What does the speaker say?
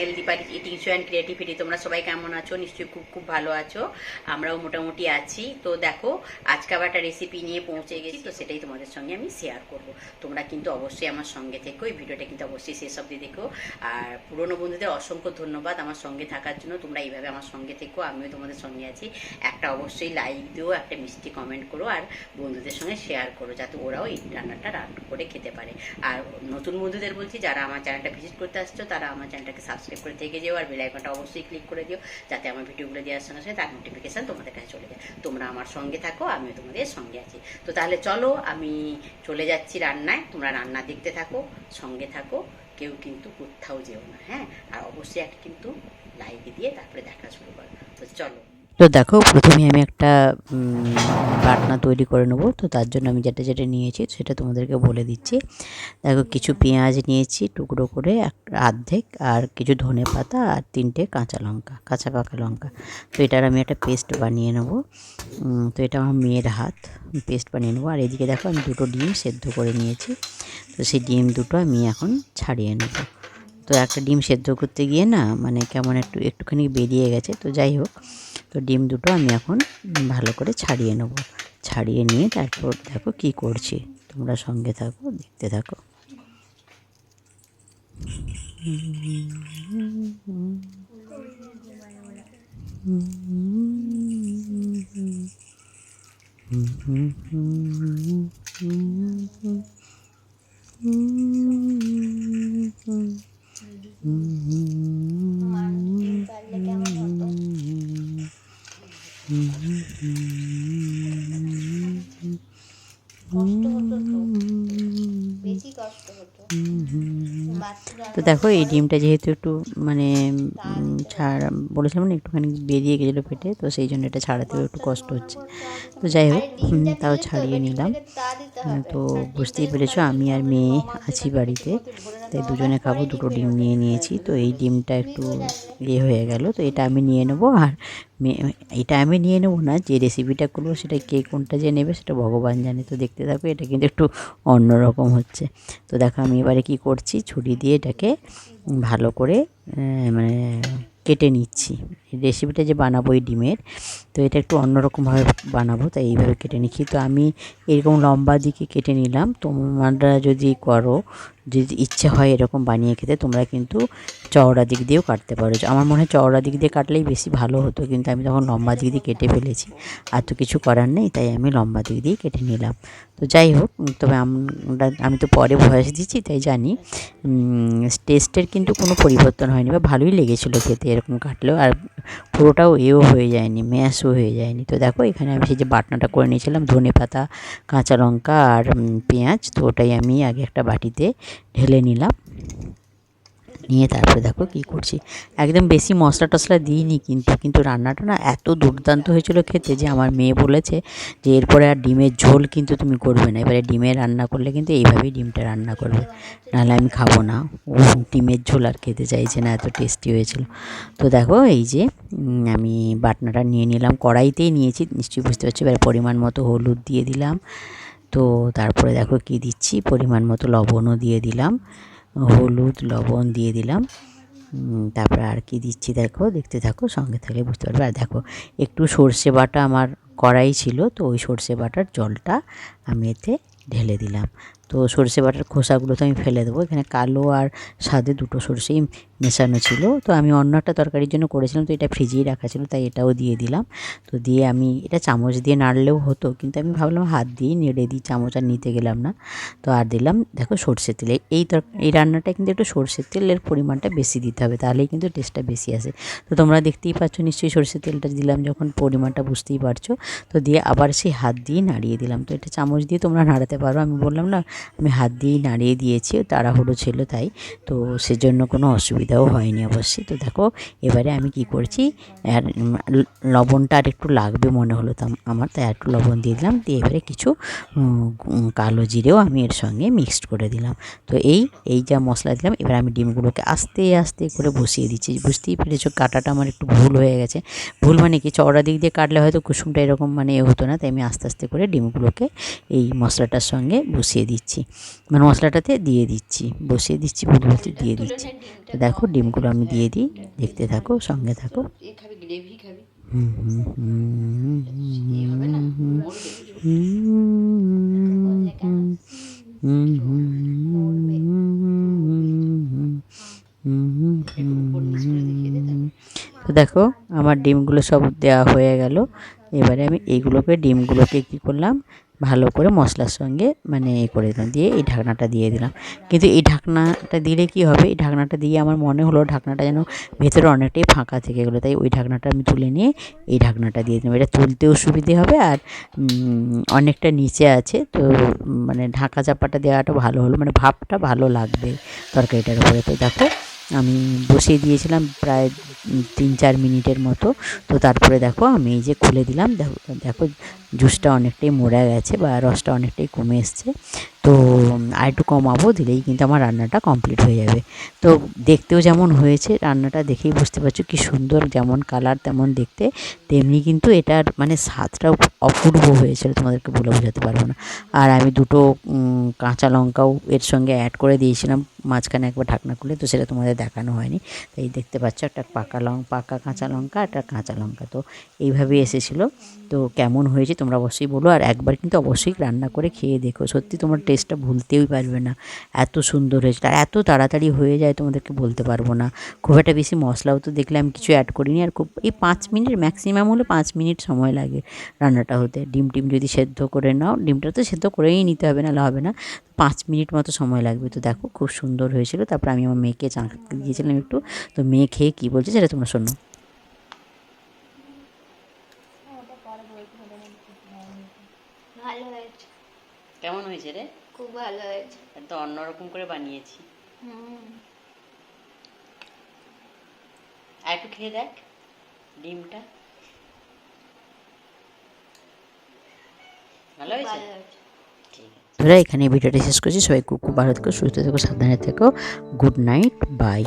Channel Dipali eating show and creativity. তোমরা সবাই কেমন আছো? নিশ্চয়ই খুব খুব ভালো আছো। আমরাও মোটামুটি আছি। তো দেখো, আজকে আবার একটা রেসিপি নিয়ে পৌঁছে গেছি, তো সেটাই তোমাদের সঙ্গে আমি শেয়ার করব। তোমরা কিন্তু অবশ্যই আমার সঙ্গে থেকো, এই ভিডিওটা কিন্তু অবশ্যই শেষ অবধি দেখো। আর পুরনো বন্ধুদের অসংখ্য ধন্যবাদ আমার সঙ্গে থাকার জন্য। তোমরা এইভাবে আমার সঙ্গে থেকো, আমিও তোমাদের সঙ্গে আছি। একটা অবশ্যই লাইক দিও, একটা মিষ্টি কমেন্ট করো, আর বন্ধুদের সঙ্গে শেয়ার করো, যাতে ওরাও এই রান্নাটা রান্না করে খেতে পারে। আর নতুন বন্ধুদের বলছি, যারা আমার চ্যানেলটা ভিজিট করতে আসছো তারা আমার চ্যানেলটাকে সাবস্ক্রাইব করে থেকে যেও, আর বেল আইকনটা অবশ্যই ক্লিক করে দিও, যাতে আমার ভিডিওগুলো দেওয়ার সঙ্গে সঙ্গে তার নোটিফিকেশান তোমাদের কাছে চলে যায়। তোমরা আমার সঙ্গে থাকো, আমিও তোমাদের সঙ্গে আছি। তো তাহলে চলো, আমি চলে যাচ্ছি রান্নায়। তোমরা রান্না দেখতে থাকো, সঙ্গে থাকো, কেউ কিন্তু কোথাও যেও না, হ্যাঁ। আর অবশ্যই একটা কিন্তু লাইক দিয়ে তারপরে দেখা শুরু করো। তো চলো। তো দেখো, প্রথমে আমি একটা বাটনা তৈরি করে নেব। তো তার জন্য আমি যেটা যেটা নিয়েছি সেটা তোমাদেরকে বলে দিচ্ছি। দেখো, কিছু পেঁয়াজ নিয়েছি টুকরো করে অর্ধেক, আর কিছু ধনে পাতা, আর 3টে কাঁচা লঙ্কা, কাঁচা পাকা লঙ্কা। তো এটার আমি একটা পেস্ট বানিয়ে নেব। তো এটা আমার মেয়ের হাত, পেস্ট বানিয়ে নেবো। আর এদিকে দেখো, আমি 2টো ডিম সেদ্ধ করে নিয়েছি। তো সেই ডিম দুটো আমি এখন ছাড়িয়ে নেব। তো একটা ডিম সেদ্ধ করতে গিয়ে না, মানে কেমন একটুখানি বেরিয়ে গেছে। তো যাই হোক, তো ডিম দুটো আমি এখন ভালো করে ছাড়িয়ে নেব। ছাড়িয়ে নিয়ে তারপর দেখো কি করছি, তোমরা সঙ্গে থাকো, দেখতে থাকো। তো দেখো, এই ডিমটা যেহেতু একটু মানে ছাড়া বলেছিলাম না, একটুখানি বেরিয়ে গেছিলো পেটে, তো সেই জন্য এটা ছাড়াতেও একটু কষ্ট হচ্ছে। তো যাই হোক, তাও ছাড়িয়ে নিলাম। তো বুঝতেই পেরেছো, আমি আর মেয়ে আছি বাড়িতে, তাই দুজনে খাবো। 2টো ডিম নিয়ে নিয়েছি। তো এই ডিমটা একটু হয়ে গেল, তো এটা আমি নিয়ে নেবো। আর এটা আমি নিয়ে নেবো না, যে রেসিপিটা করবো সেটা কে কোনটা যে নেবে সেটা ভগবান জানে। তো দেখতে থাকো, এটা কিন্তু একটু অন্যরকম হচ্ছে। তো দেখো, আমি এবারে কি করছি, ছুরি দিয়ে এটাকে ভালো করে মানে কেটে নিচ্ছি। রেসিপিটা যে বানাবো এই ডিমের, তো এটা একটু অন্যরকমভাবে বানাবো, তাই এইভাবে কেটে নিচ্ছি। তো আমি এরকম লম্বা দিকে কেটে নিলাম। তোমরা যদি করো, যদি ইচ্ছে হয় এরকম বানিয়ে খেতে, তোমরা কিন্তু চওড়া দিক দিয়েও কাটতে পারো। আমার মনে হয় চওড়া দিক দিয়ে কাটলেই বেশি ভালো হতো, কিন্তু আমি তখন লম্বা দিক দিয়ে কেটে ফেলেছি। আর তো কিছু করার নেই, তাই আমি লম্বা দিক দিয়ে কেটে নিলাম। তো যাই হোক, তবে আমি তো পরে ভয়েস দিচ্ছি, তাই জানি টেস্টের কিন্তু কোনো পরিবর্তন হয়নি, বা ভালোই লেগেছিলো খেতে এরকম কাটলেও। আর পুরোটাও হয়ে যায়নি, ম্যাশও হয়ে যায়নি। তো দেখো, এখানে আমি সেই যে বাটনাটা করে নিয়েছিলাম, ধনে পাতা, কাঁচা লঙ্কা আর পেঁয়াজ, তো ওটাই আমি আগে একটা বাটিতে ঢেলে নিলাম। নিয়ে তারপরে দেখো কি করছি, একদম বেশি মশলা টশলা দিইনি, কিন্তু রান্নাটা না এত দুর্দান্ত হয়েছিল খেতে, যে আমার মেয়ে বলেছে যে এরপরে আর ডিমের ঝোল কিন্তু তুমি করবে না, এবারে ডিমের রান্না করলে কিন্তু এইভাবেই ডিমটা রান্না করবে, নাহলে আমি খাবো না। ও ডিমের ঝোল আর খেতে চাইছে না, এত টেস্টি হয়েছিল। তো দেখো, এই যে আমি বাটনাটা নিয়ে নিলাম, কড়াইতেই নিয়েছি, নিশ্চয়ই বুঝতে পারছি। এবার পরিমাণ মতো হলুদ দিয়ে দিলাম। তো তারপরে দেখো কি দিচ্ছি, পরিমাণ মতো লবণও দিয়ে দিলাম, হলুদ লবণ দিয়ে দিলাম। তারপরে আর কি দিচ্ছি দেখো, দেখতে থাকো, সঙ্গে থাকলে বুঝতে পারবে। আর দেখো, একটু সর্ষে বাটা আমার কড়াই ছিল, তো ওই সর্ষে বাটার জলটা আমি এতে ঢেলে দিলাম। তো সর্ষে বাটার খোসাগুলো তো আমি ফেলে দেবো, এখানে কালো আর সাদে 2টো সর্ষেই মেশানো ছিল। তো আমি অন্য একটা তরকারির জন্য করেছিলাম, তো এটা ফ্রিজেই রাখা ছিল, তাই এটাও দিয়ে দিলাম। তো দিয়ে আমি এটা চামচ দিয়ে নাড়লেও হতো, কিন্তু আমি ভাবলাম হাত দিয়েই নেড়ে দিই, চামচ আর নিতে গেলাম না। তো আর দিলাম দেখো সর্ষের তেল। এই রান্নাটা কিন্তু একটু সর্ষের তেলের পরিমাণটা বেশি দিতে হবে, তাহলেই কিন্তু টেস্টটা বেশি আসে। তো তোমরা দেখতেই পাচ্ছ নিশ্চয়ই, সর্ষের তেলটা দিলাম যখন, পরিমাণটা বুঝতেই পারছো। তো দিয়ে আবার সেই হাত দিয়ে নাড়িয়ে দিলাম। তো এটা চামচ দিয়ে তোমরা নাড়াতে পারো, আমি বললাম না, আমি হাত দিয়েই নাড়িয়ে দিয়েছি, তাড়াহুড়ো ছিল তাই। তো সেজন্য কোনো অসুবিধাও হয়নি অবশ্যই। তো দেখো, এবারে আমি কি করছি, আর লবণটা আর একটু লাগবে মনে হলো আমার, তাই একটু লবণ দিয়ে দিলাম। দিয়ে এবারে কিছু কালো জিরেও আমি এর সঙ্গে মিক্সড করে দিলাম। তো এই যা মশলা দিলাম, এবার আমি ডিমগুলোকে আস্তে আস্তে করে বসিয়ে দিচ্ছি। বুঝতেই পেরেছো, কাটাটা আমার একটু ভুল হয়ে গেছে। ভুল মানে কি, চওড়া দিক দিয়ে কাটলে হয়তো কুসুমটা এরকম মানে হতো না, তাই আমি আস্তে আস্তে করে ডিমগুলোকে এই মশলাটার সঙ্গে বসিয়ে দিচ্ছি, মানে মশলাটাতে দিয়ে দিচ্ছি, বসিয়ে দিচ্ছি বলতে দিয়ে দিচ্ছি। তো দেখো ডিমগুলো আমি দিয়ে দিই, দেখতে থাকো, সঙ্গে থাকো। হুম হুম হুম তো দেখো আমার ডিমগুলো সব দেওয়া হয়ে গেল। এবারে আমি ডিমগুলোকে কী করলাম, ভালো করে মশলার সঙ্গে মানে করে দিলাম, দিয়ে এই ঢাকনাটা দিয়ে দিলাম। কিন্তু এই ঢাকনাটা দিলে কি হবে, এই ঢাকনাটা দিয়ে আমার মনে হলো ঢাকনাটা যেন ভেতরে অনেকটাই ফাঁকা থেকে গেলো, তাই ওই ঢাকনাটা আমি তুলে নিয়ে এই ঢাকনাটা দিয়ে দিলাম। এটা তুলতেও সুবিধে হবে, আর অনেকটা নিচে আছে তো মানে ঢাকা চাপাটা দেওয়াটা ভালো হলো, মানে ভাবটা ভালো লাগবে তরকারিটার উপরে। তো দেখো আমি বসিয়ে দিয়েছিলাম প্রায় 3-4 মিনিটের মতো। তো তারপরে দেখো আমি এই যে খুলে দিলাম, দেখো জুসটা অনেকটাই মরে গেছে বা রসটা অনেকটাই কমে এসছে। তো আর একটু কমাবো, দিলেই কিন্তু আমার রান্নাটা কমপ্লিট হয়ে যাবে। তো দেখতেও যেমন হয়েছে, রান্নাটা দেখেই বুঝতে পারছো কি সুন্দর, যেমন কালার তেমন দেখতে, তেমনি কিন্তু এটার মানে স্বাদটাও অপূর্ব হয়েছিল, তোমাদেরকে বলে বোঝাতে পারবো না। আর আমি দুটো কাঁচা লঙ্কাও এর সঙ্গে অ্যাড করে দিয়েছিলাম মাঝখানে একবার ঢাকনা খুলে, তো সেটা তোমাদের দেখানো হয়নি। তাই দেখতে পাচ্ছ একটা পাকা কাঁচা লঙ্কা, একটা কাঁচা লঙ্কা, তো এইভাবেই এসেছিলো। তো কেমন হয়েছে তোমরা অবশ্যই বলো, আর একবার কিন্তু অবশ্যই রান্না করে খেয়ে দেখো, সত্যি তোমার টেস্টটা ভুলতেই পারবে না, এত সুন্দর হয়েছে। আর এত তাড়াতাড়ি হয়ে যায় তোমাদেরকে বলতে পারবো না। খুব একটা বেশি মশলাও তো দেখলে আমি কিছু অ্যাড করিনি, আর খুব এই 5 মিনিট ম্যাক্সিমাম হলে 5 মিনিট সময় লাগে রান্নাটা হতে। ডিম যদি সেদ্ধ করে নাও, ডিমটা তো সেদ্ধ করেই নিতে হবে, নাহলে হবে না, 5 মিনিট মতো সময় লাগবে। তো দেখো খুব সুন্দর হয়েছিল। তারপর আমি আমার মেয়েকে চা দিয়েছিলাম একটু, তো মেয়ে খেয়ে কী বলছে সেটা তোমরা শোনো। ভালো হয়েছে, কেমন হয়েছে রে? খুব ভালো হয়েছে। একদম অন্যরকম করে বানিয়েছি। আর একটু খেয়ে দেখ ডিমটা, ভালো হয়েছে? ঠিক আছে, তোরা এখানে ভিডিওটা শেষ করছি। সবাই খুব ভালো থেকো, সুস্থ থেকো, সাবধানে থেকো। Good night, by.